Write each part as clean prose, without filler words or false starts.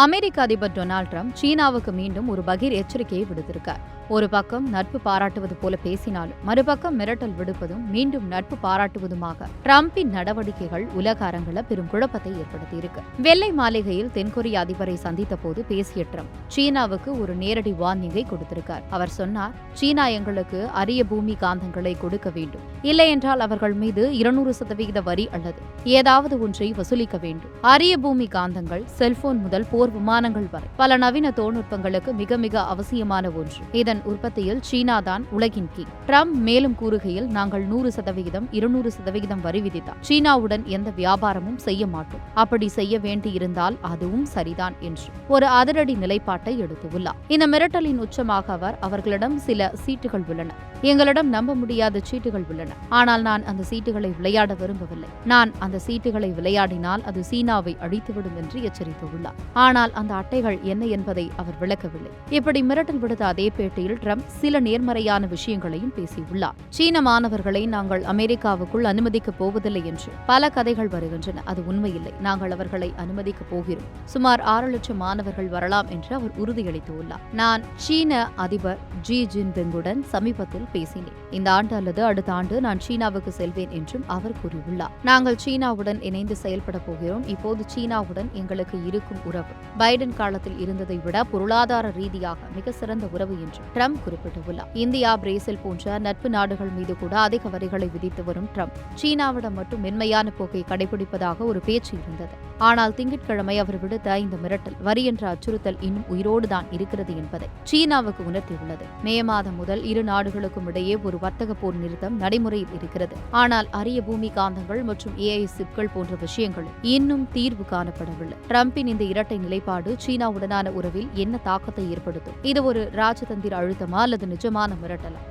அமெரிக்க அதிபர் Donald Trump சீனாவுக்கு மீண்டும் ஒரு பகீர் எச்சரிக்கையை விடுத்திருக்கார். ஒரு பக்கம் நட்பு பாராட்டுவது போல பேசினாலும் மறுபக்கம் மிரட்டல் விடுப்பதும் மீண்டும் நட்பு பாராட்டுவதுமாக ட்ரம்பின் நடவடிக்கைகள் உலக அரங்கில் பெரும் குழப்பத்தை ஏற்படுத்தியிருக்கு. வெள்ளை மாளிகையில் தென்கொரிய அதிபரை சந்தித்த போது பேசிய ட்ரம்ப் சீனாவுக்கு ஒரு நேரடி வார்னிங்கை கொடுத்திருக்கார். அவர் சொன்னார், சீனா எங்களுக்கு அரிய பூமி காந்தங்களை கொடுக்க வேண்டும், இல்லையென்றால் அவர்கள் மீது 200% வரி அல்லது ஏதாவது ஒன்றை வசூலிக்க வேண்டும். அரிய பூமி காந்தங்கள் செல்போன் முதல் போர் விமானங்கள் வரை பல நவீன தொழில்நுட்பங்களுக்கு மிக மிக அவசியமான ஒன்று. இதன் உற்பத்தியில் சீனா தான் உலகின் கீழ். ட்ரம்ப் மேலும் கூறுகையில், நாங்கள் 100%, 200% வரி விதித்தால் சீனாவுடன் எந்த வியாபாரமும் செய்ய மாட்டோம். அப்படி செய்ய வேண்டியிருந்தால் அதுவும் சரிதான் என்று ஒரு அதிரடி நிலைப்பாட்டை எடுத்துள்ளார். இந்த மிரட்டலின் உச்சமாக அவர்களிடம் சில சீட்டுகள் உள்ளன, எங்களிடம் நம்ப முடியாத சீட்டுகள் உள்ளன, ஆனால் நான் அந்த சீட்டுகளை விளையாட விரும்பவில்லை. நான் அந்த சீட்டுகளை விளையாடினால் அது சீனாவை அழித்துவிடும் என்று எச்சரித்துள்ளார். ஆனால் அந்த அட்டைகள் என்ன என்பதை அவர் விளக்கவில்லை. இப்படி மிரட்டல் விடுத்த அதே பேட்டியில் ட்ரம்ப் சில நேர்மறையான விஷயங்களையும் பேசியுள்ளார். சீன மாணவர்களை நாங்கள் அமெரிக்காவுக்குள் அனுமதிக்கப் போவதில்லை என்று பல கதைகள் வருகின்றன. அது உண்மையில்லை. நாங்கள் அவர்களை அனுமதிக்கப் போகிறோம். சுமார் 6 லட்சம் மாணவர்கள் வரலாம் என்று அவர் உறுதியளித்துள்ளார். நான் சீன அதிபர் ஜி ஜின்பிங்குடன் சமீபத்தில் பேசினேன். இந்த ஆண்டு அல்லது அடுத்த ஆண்டு நான் சீனாவுக்கு செல்வேன் என்றும் அவர் கூறியுள்ளார். நாங்கள் சீனாவுடன் இணைந்து செயல்பட போகிறோம். இப்போது சீனாவுடன் எங்களுக்கு இருக்கும் உறவு பைடன் காலத்தில் இருந்ததை விட பொருளாதார ரீதியாக மிக சிறந்த உறவு என்று ட்ரம்ப் குறிப்பிட்டுள்ளார். இந்தியா, பிரேசில் போன்ற நட்பு நாடுகள் மீது கூட அதிக வரிகளை விதித்து வரும் ட்ரம்ப் சீனாவிடம் மட்டும் மென்மையான போக்கை கடைபிடிப்பதாக ஒரு பேச்சு இருந்தது. ஆனால் திங்கட்கிழமை அவர் விடுத்த இந்த மிரட்டல், வரி என்ற அச்சுறுத்தல் இன்னும் உயிரோடுதான் இருக்கிறது என்பதை சீனாவுக்கு உணர்த்தியுள்ளது. மே மாதம் முதல் இரு நாடுகளுக்கும் இடையே ஒரு வர்த்தக போர் நிறுத்தம் நடைமுறையில் இருக்கிறது. ஆனால் அரிய பூமி காந்தங்கள் மற்றும் AI சிப்கள் போன்ற விஷயங்கள் இன்னும் தீர்வு காணப்படவில்லை. ட்ரம்பின் இந்த இரட்டை நிலைப்பாடு சீனாவுடனான உறவில் என்ன தாக்கத்தை ஏற்படுத்தும்? இது ஒரு ராஜதந்திர அழுத்தமா அல்லது நிஜமான மிரட்டலா?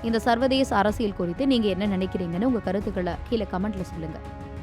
இந்த சர்வதேச அரசியல் குறித்து நீங்க என்ன நினைக்கிறீங்கன்னு உங்க கருத்துக்களை கீழே கமெண்ட்ல சொல்லுங்க.